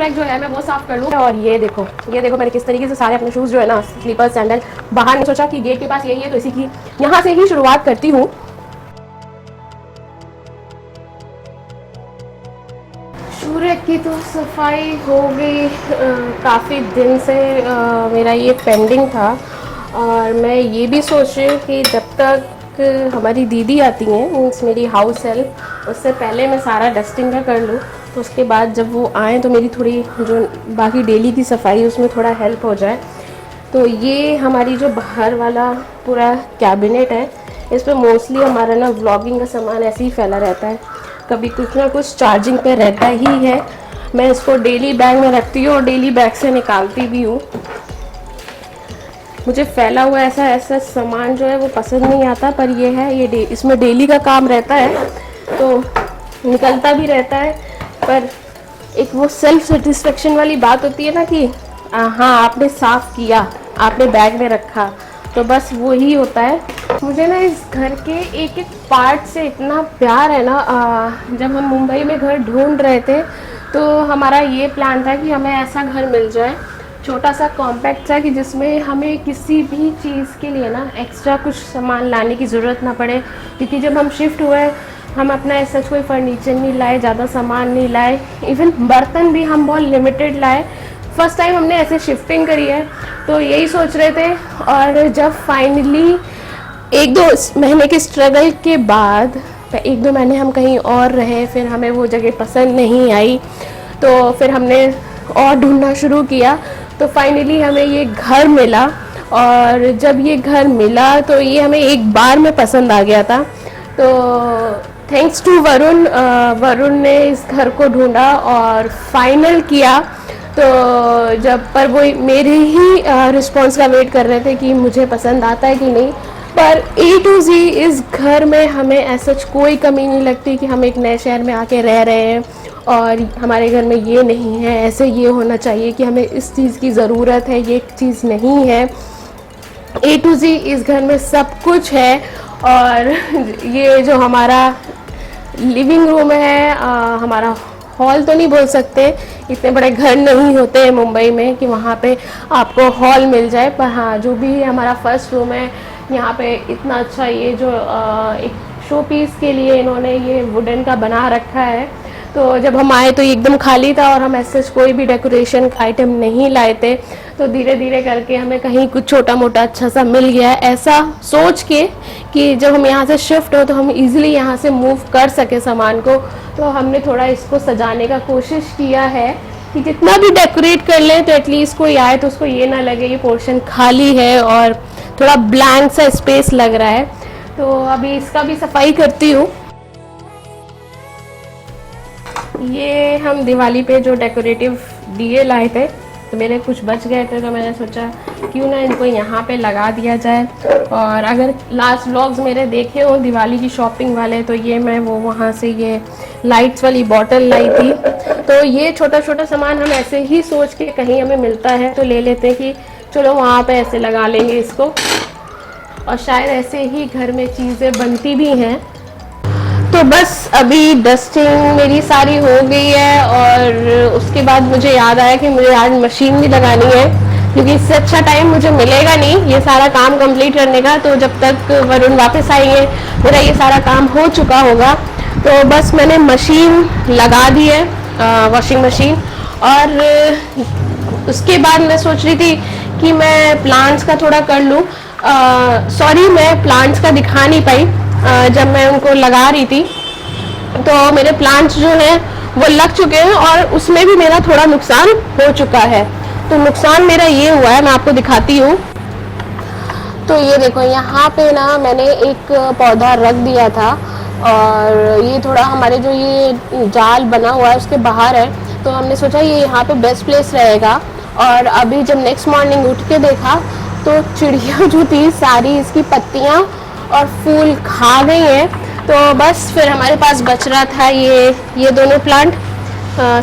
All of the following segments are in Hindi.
बैग जो है मैं वो साफ कर लूँ। और ये देखो मैंने किस तरीके से सारे अपने शूज़ जो है ना, स्लीपर सैंडल बाहर, सोचा कि गेट के पास यही है तो इसी की यहाँ से ही शुरुआत करती हूँ। सूर्य की तो सफाई हो गई, काफ़ी दिन से मेरा ये पेंडिंग था। और मैं ये भी सोच रही हूँ कि जब तक हमारी दीदी आती हैं, मीन्स मेरी हाउस हेल्प, उससे पहले मैं सारा डस्टिंग का कर लूँ, तो उसके बाद जब वो आएँ तो मेरी थोड़ी जो बाकी डेली की सफाई उसमें थोड़ा हेल्प हो जाए। तो ये हमारी जो बाहर वाला पूरा कैबिनेट है, इस पर मोस्टली हमारा ना व्लॉगिंग का सामान ऐसे ही फैला रहता है, कभी कुछ ना कुछ चार्जिंग पे रहता ही है। मैं इसको डेली बैग में रखती हूँ और डेली बैग से निकालती भी हूँ। मुझे फैला हुआ ऐसा सामान जो है वो पसंद नहीं आता, पर ये है, ये इसमें डेली का काम रहता है तो निकलता भी रहता है। पर एक वो सेल्फ सेटिस्फेक्शन वाली बात होती है ना कि हाँ आपने साफ़ किया, आपने बैग में रखा, तो बस वो ही होता है। मुझे ना इस घर के एक एक पार्ट से इतना प्यार है ना। जब हम मुंबई में घर ढूंढ रहे थे तो हमारा ये प्लान था कि हमें ऐसा घर मिल जाए, छोटा सा कॉम्पैक्ट सा, कि जिसमें हमें किसी भी चीज़ के लिए ना एक्स्ट्रा कुछ सामान लाने की ज़रूरत ना पड़े। क्योंकि जब हम शिफ्ट हुए हम अपना ऐसा कोई फर्नीचर नहीं लाए, ज़्यादा सामान नहीं लाए, इवन बर्तन भी हम बहुत लिमिटेड लाए। फर्स्ट टाइम हमने ऐसे शिफ्टिंग करी है तो यही सोच रहे थे। और जब फाइनली 1-2 महीने के स्ट्रगल के बाद, 1-2 महीने हम कहीं और रहे, फिर हमें वो जगह पसंद नहीं आई तो फिर हमने और ढूंढना शुरू किया, तो फाइनली हमें ये घर मिला। और जब ये घर मिला तो ये हमें एक बार में पसंद आ गया था। तो थैंक्स टू वरुण ने इस घर को ढूंढा और फाइनल किया। तो जब पर वो मेरे ही रिस्पॉन्स का वेट कर रहे थे कि मुझे पसंद आता है कि नहीं, पर A to Z इस घर में हमें ऐसा कोई कमी नहीं लगती कि हम एक नए शहर में आके रह रहे हैं और हमारे घर में ये नहीं है, ऐसे ये होना चाहिए कि हमें इस चीज़ की ज़रूरत है, ये चीज़ नहीं है। A to Z इस घर में सब कुछ है। और ये जो हमारा लिविंग रूम है, हमारा हॉल तो नहीं बोल सकते, इतने बड़े घर नहीं होते हैं मुंबई में कि वहाँ पे आपको हॉल मिल जाए, पर हाँ जो भी हमारा फर्स्ट रूम है यहाँ पे इतना अच्छा, ये जो एक शो पीस के लिए इन्होंने ये वुडन का बना रखा है। तो जब हम आए तो ये एकदम खाली था और हम ऐसे कोई भी डेकोरेशन का आइटम नहीं लाए थे, तो धीरे धीरे करके हमें कहीं कुछ छोटा मोटा अच्छा सा मिल गया है, ऐसा सोच के कि जब हम यहाँ से शिफ्ट हो तो हम इजीली यहाँ से मूव कर सके सामान को। तो हमने थोड़ा इसको सजाने का कोशिश किया है कि जितना भी डेकोरेट कर लें तो एटलीस्ट कोई आए तो उसको ये ना लगे ये पोर्शन खाली है और थोड़ा ब्लैंक सा स्पेस लग रहा है। तो अभी इसका भी सफाई करती हूँ। ये हम दिवाली पे जो डेकोरेटिव दिए लाए थे तो मेरे कुछ बच गए थे, तो मैंने सोचा क्यों ना इनको यहाँ पे लगा दिया जाए। और अगर लास्ट व्लॉग्स मेरे देखे हो दिवाली की शॉपिंग वाले, तो ये मैं वो वहाँ से ये लाइट्स वाली बॉटल लाई थी। तो ये छोटा छोटा सामान हम ऐसे ही सोच के कहीं हमें मिलता है तो ले लेते हैं कि चलो वहाँ पे ऐसे लगा लेंगे इसको, और शायद ऐसे ही घर में चीज़ें बनती भी हैं। तो बस अभी डस्टिंग मेरी सारी हो गई है और उसके बाद मुझे याद आया कि मुझे आज मशीन भी लगानी है, क्योंकि इससे अच्छा टाइम मुझे मिलेगा नहीं ये सारा काम कंप्लीट करने का। तो जब तक वरुण वापस आएंगे मेरा ये सारा काम हो चुका होगा। तो बस मैंने मशीन लगा दी है, वॉशिंग मशीन। और उसके बाद मैं सोच रही थी कि मैं प्लांट्स का थोड़ा कर लूँ। सॉरी, मैं प्लांट्स का दिखा नहीं पाई जब मैं उनको लगा रही थी। तो मेरे प्लांट्स जो हैं वो लग चुके हैं और उसमें भी मेरा थोड़ा नुकसान हो चुका है। तो नुकसान मेरा ये हुआ है, मैं आपको दिखाती हूँ। तो ये देखो, यहाँ पे ना मैंने एक पौधा रख दिया था और ये थोड़ा हमारे जो ये जाल बना हुआ है उसके बाहर है, तो हमने सोचा ये यहाँ पे बेस्ट प्लेस रहेगा। और अभी जब नेक्स्ट मॉर्निंग उठ के देखा तो चिड़िया जो थी सारी इसकी पत्तियाँ और फूल खा गई हैं। तो बस फिर हमारे पास बच रहा था ये दोनों प्लांट।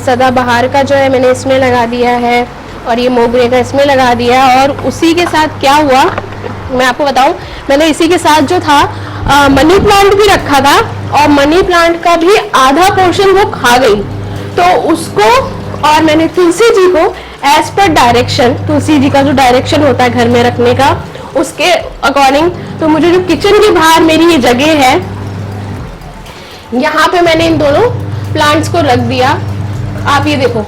सदाबहार का जो है मैंने इसमें लगा दिया है और ये मोगरे का इसमें लगा दिया है। और उसी के साथ क्या हुआ मैं आपको बताऊं, मैंने इसी के साथ जो था मनी प्लांट भी रखा था और मनी प्लांट का भी आधा पोर्शन वो खा गई। तो उसको और मैंने तुलसी जी को as per direction, Tulsi ji का जो डायरेक्शन होता है घर में रखने का, उसके अकॉर्डिंग, तो मुझे जो किचन के बाहर मेरी ये जगह है, यहाँ पे मैंने इन दोनों प्लांट्स को रख दिया। आप ये देखो,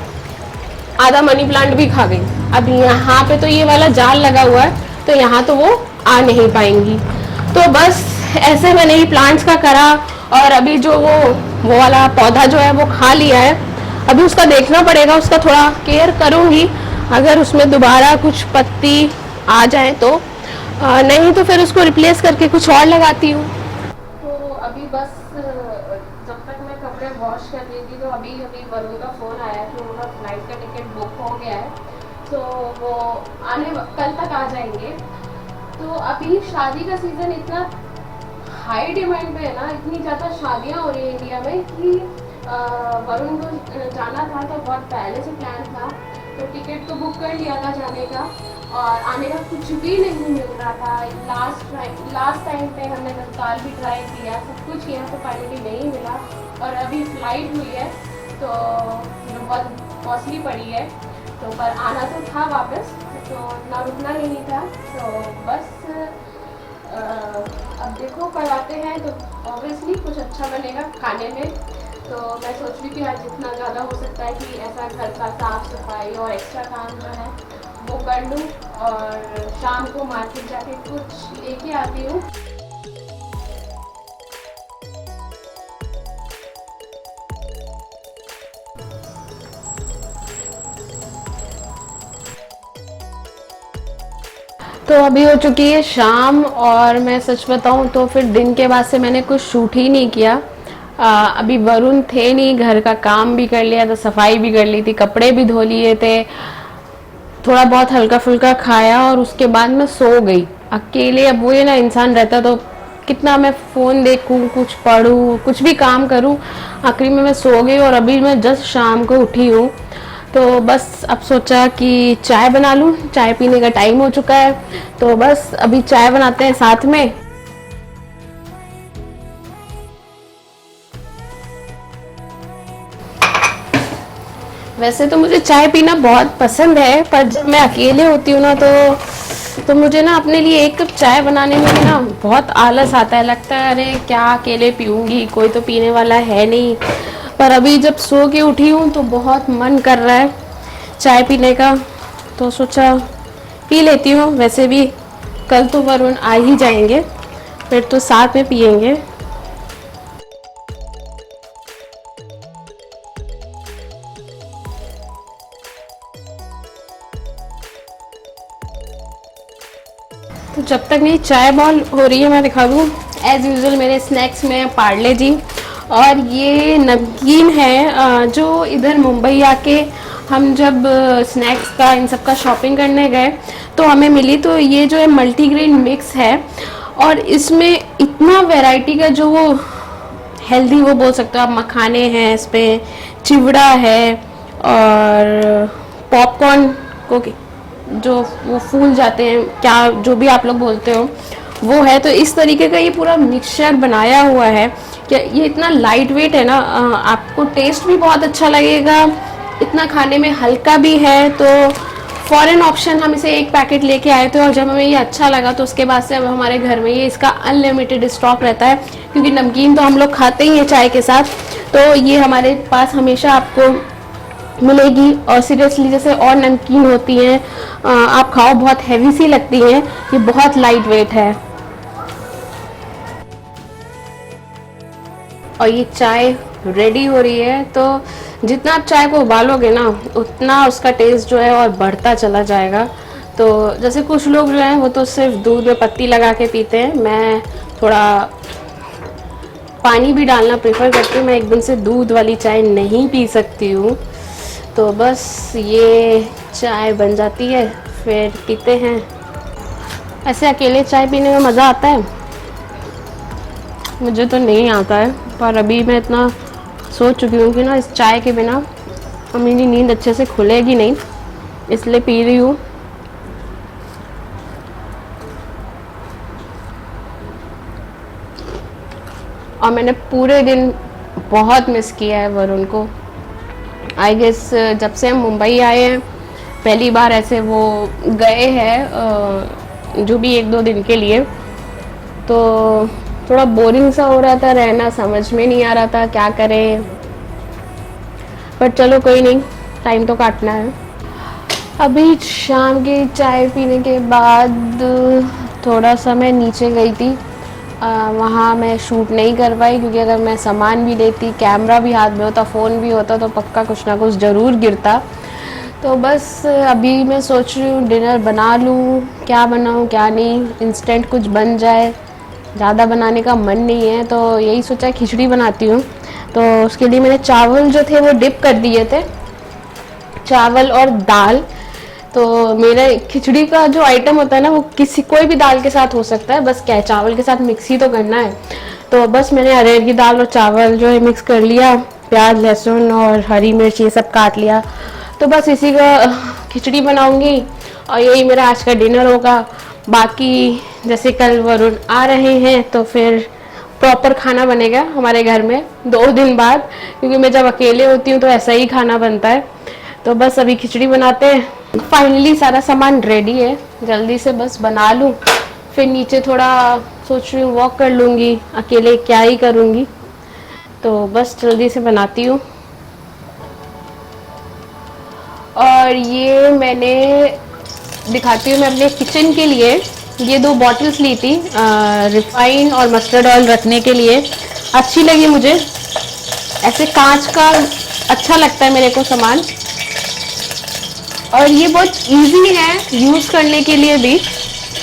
आधा मनी प्लांट भी खा गई। अब यहाँ पे तो ये वाला जाल लगा हुआ है, तो यहाँ तो वो आ नहीं पाएंगी। तो बस ऐसे मैंने ये प्लांट्स का करा। और अभी जो वो वाला पौधा जो है वो खा लिया है, अभी उसका देखना पड़ेगा, उसका थोड़ा केयर करूँगी। अगर उसमें दोबारा कुछ पत्ती आ जाए तो, नहीं तो फिर उसको रिप्लेस करके कुछ और लगाती हूँ। तो अभी बस जब तक मैं कपड़े वॉश कर रही थी, तो अभी वरुण का फ़ोन आया कि उनका फ्लाइट का टिकट बुक हो गया है, तो वो कल तक आ जाएंगे। तो अभी शादी का सीज़न इतना हाई डिमांड पे है ना, इतनी ज़्यादा शादियाँ हो रही है इंडिया में कि वरुण को जाना था तो बहुत पहले से प्लान था, तो टिकट तो बुक कर लिया था जाने का, और आने का कुछ भी नहीं मिल रहा था। लास्ट टाइम पे हमने तत्काल भी ट्राई किया, सब कुछ किया तो फाइनली नहीं मिला। और अभी फ्लाइट हुई है तो बहुत कॉस्टली पड़ी है, तो पर आना तो था वापस, तो इतना रुकना नहीं था। तो बस अब देखो कल आते हैं तो ऑब्वियसली कुछ अच्छा बनेगा खाने में। तो मैं सोच रही थी आज जितना ज़्यादा हो सकता है कि ऐसा घर का साफ़ सफाई और एक्स्ट्रा काम जो है वो कर लूँ, और शाम को मार्केट जाके कुछ लेके आती हूँ। तो अभी हो चुकी है शाम, और मैं सच बताऊं तो फिर दिन के बाद से मैंने कुछ शूट ही नहीं किया। अभी वरुण थे नहीं, घर का काम भी कर लिया था, सफाई भी कर ली थी, कपड़े भी धो लिए थे, थोड़ा बहुत हल्का फुल्का खाया, और उसके बाद मैं सो गई अकेले। अब वो ये ना, इंसान रहता तो कितना मैं फ़ोन देखूं, कुछ पढूं, कुछ भी काम करूं, आखिरी में मैं सो गई। और अभी मैं जस्ट शाम को उठी हूँ, तो बस अब सोचा कि चाय बना लूं, चाय पीने का टाइम हो चुका है, तो बस अभी चाय बनाते हैं साथ में। वैसे तो मुझे चाय पीना बहुत पसंद है, पर जब मैं अकेले होती हूँ ना, तो मुझे ना अपने लिए एक कप चाय बनाने में ना बहुत आलस आता है। लगता है अरे क्या अकेले पीऊँगी, कोई तो पीने वाला है नहीं। पर अभी जब सो के उठी हूँ तो बहुत मन कर रहा है चाय पीने का, तो सोचा पी लेती हूँ। वैसे भी कल तो वरुण आ ही जाएंगे, फिर तो साथ में पियेंगे। तो जब तक मेरी चाय बॉल हो रही है, मैं दिखा दूँ एज़ यूजुअल मेरे स्नैक्स में पार्ले जी, और ये नमकीन है जो इधर मुंबई आके हम जब स्नैक्स का इन सब का शॉपिंग करने गए तो हमें मिली। तो ये जो है मल्टीग्रेन मिक्स है, और इसमें इतना वैरायटी का जो वो हेल्दी वो बोल सकते हो आप, मखाने हैं इस पर, चिवड़ा है, और पॉपकॉर्न को जो वो फूल जाते हैं, क्या जो भी आप लोग बोलते हो वो है। तो इस तरीके का ये पूरा मिक्सचर बनाया हुआ है कि ये इतना लाइट वेट है ना, आपको टेस्ट भी बहुत अच्छा लगेगा, इतना खाने में हल्का भी है। तो फॉरेन ऑप्शन हम इसे एक पैकेट लेके आए थे, और जब हमें ये अच्छा लगा तो उसके बाद से अब हमारे घर में ये इसका अनलिमिटेड स्टॉक रहता है, क्योंकि नमकीन तो हम लोग खाते ही हैं चाय के साथ, तो ये हमारे पास हमेशा आपको मिलेगी। और सीरियसली जैसे और नमकीन होती हैं आप खाओ, बहुत हैवी सी लगती हैं, ये बहुत लाइट वेट है। और ये चाय रेडी हो रही है, तो जितना आप चाय को उबालोगे ना उतना उसका टेस्ट जो है और बढ़ता चला जाएगा। तो जैसे कुछ लोग जो हैं वो तो सिर्फ दूध में पत्ती लगा के पीते हैं, मैं थोड़ा पानी भी डालना प्रेफर करती हूँ, मैं एकदम से दूध वाली चाय नहीं पी सकती हूँ। तो बस ये चाय बन जाती है, फिर पीते हैं। ऐसे अकेले चाय पीने में मज़ा आता है, मुझे तो नहीं आता है, पर अभी मैं इतना सोच चुकी हूँ कि ना इस चाय के बिना मेरी नींद अच्छे से खुलेगी नहीं, इसलिए पी रही हूँ। और मैंने पूरे दिन बहुत मिस किया है वरुण को, आई गेस जब से हम मुंबई आए हैं पहली बार ऐसे वो गए हैं, जो भी 1-2 दिन के लिए, तो थोड़ा बोरिंग सा हो रहा था रहना, समझ में नहीं आ रहा था क्या करें, पर चलो कोई नहीं, टाइम तो काटना है। अभी शाम की चाय पीने के बाद थोड़ा सा मैं नीचे गई थी, वहाँ मैं शूट नहीं कर पाई क्योंकि अगर मैं सामान भी लेती, कैमरा भी हाथ में होता, फ़ोन भी होता, तो पक्का कुछ ना कुछ ज़रूर गिरता। तो बस अभी मैं सोच रही हूँ डिनर बना लूँ, क्या बनाऊँ क्या नहीं, इंस्टेंट कुछ बन जाए, ज़्यादा बनाने का मन नहीं है, तो यही सोचा खिचड़ी बनाती हूँ। तो उसके लिए मैंने चावल जो थे वो डिप कर दिए थे, चावल और दाल। तो मेरा खिचड़ी का जो आइटम होता है ना वो किसी कोई भी दाल के साथ हो सकता है, बस क्या है चावल के साथ मिक्स ही तो करना है। तो बस मैंने अरहर की दाल और चावल जो है मिक्स कर लिया, प्याज लहसुन और हरी मिर्च ये सब काट लिया, तो बस इसी का खिचड़ी बनाऊंगी और यही मेरा आज का डिनर होगा। बाकी जैसे कल वरुण आ रहे हैं तो फिर प्रॉपर खाना बनेगा हमारे घर में 2 दिन बाद, क्योंकि मैं जब अकेले होती हूँ तो ऐसा ही खाना बनता है। तो बस अभी खिचड़ी बनाते हैं। फाइनली सारा सामान रेडी है, जल्दी से बस बना लूँ, फिर नीचे थोड़ा सोच रही हूँ वॉक कर लूँगी, अकेले क्या ही करूँगी, तो बस जल्दी से बनाती हूँ। और ये मैंने दिखाती हूँ, मैं अपने किचन के लिए ये 2 बॉटल्स ली थी रिफाइन और मस्टर्ड ऑयल रखने के लिए, अच्छी लगी मुझे, ऐसे कांच का अच्छा लगता है मेरे को सामान, और ये बहुत इजी है यूज़ करने के लिए भी,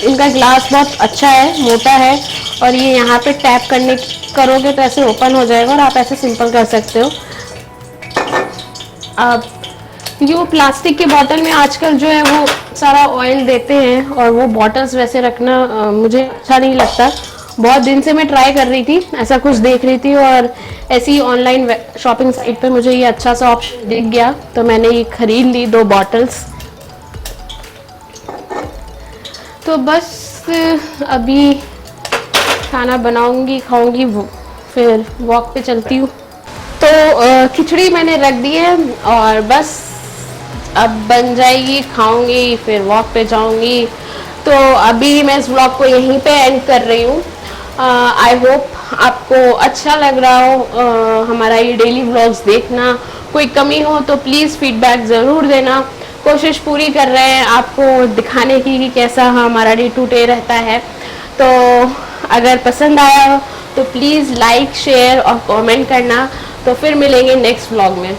इनका ग्लास बहुत अच्छा है, मोटा है, और ये यहाँ पे टैप करोगे तो ऐसे ओपन हो जाएगा और आप ऐसे सिंपल कर सकते हो। अब ये वो प्लास्टिक के बोतल में आजकल जो है वो सारा ऑयल देते हैं, और वो बॉटल्स वैसे रखना मुझे अच्छा नहीं लगता। बहुत दिन से मैं ट्राई कर रही थी, ऐसा कुछ देख रही थी, और ऐसी ऑनलाइन शॉपिंग साइट पे मुझे ये अच्छा सा ऑप्शन दिख गया, तो मैंने ये खरीद ली 2 बॉटल्स। तो बस अभी खाना बनाऊंगी, खाऊंगी, फिर वॉक पे चलती हूँ। तो खिचड़ी मैंने रख दी है और बस अब बन जाएगी, खाऊंगी, फिर वॉक पे जाऊंगी। तो अभी मैं इस व्लॉग को यहीं पे एंड कर रही हूँ। आई होप आपको अच्छा लग रहा हो हमारा ये डेली व्लॉग्स देखना। कोई कमी हो तो प्लीज़ फीडबैक ज़रूर देना, कोशिश पूरी कर रहे हैं आपको दिखाने की कि कैसा हमारा डे टू डे रहता है। तो अगर पसंद आया हो तो प्लीज़ लाइक शेयर और कमेंट करना। तो फिर मिलेंगे नेक्स्ट व्लॉग में।